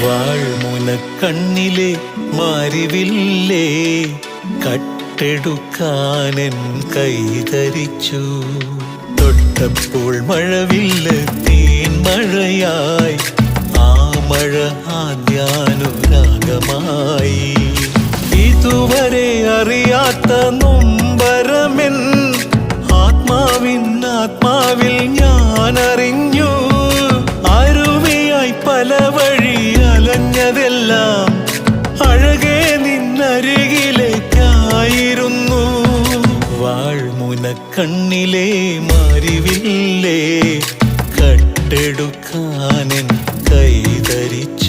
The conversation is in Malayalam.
വാൾമുനക്കണ്ണിലെ മാരിവില്ലേ കട്ടെടുക്കാനെൻ കൈതരിച്ചു. തൊട്ടപ്പോൾ മഴവില്ല് തേൻമഴയായി, ആ മഴ ആദ്യാനുരാഗമായി. ഇതുവരെ അറിയാത്ത നൊമ്പരമെൻ ആത്മാവിൽ ഞാൻ അറിഞ്ഞു. അരുവിയായി പല വഴി അലഞ്ഞതെല്ലാം അഴകേ നിന്നരികിലേക്കായിരുന്നു. വാൾമുനക്കണ്ണിലെ മാരിവില്ലേ കട്ടെടുക്കാനെൻ കൈതരിച്ചു.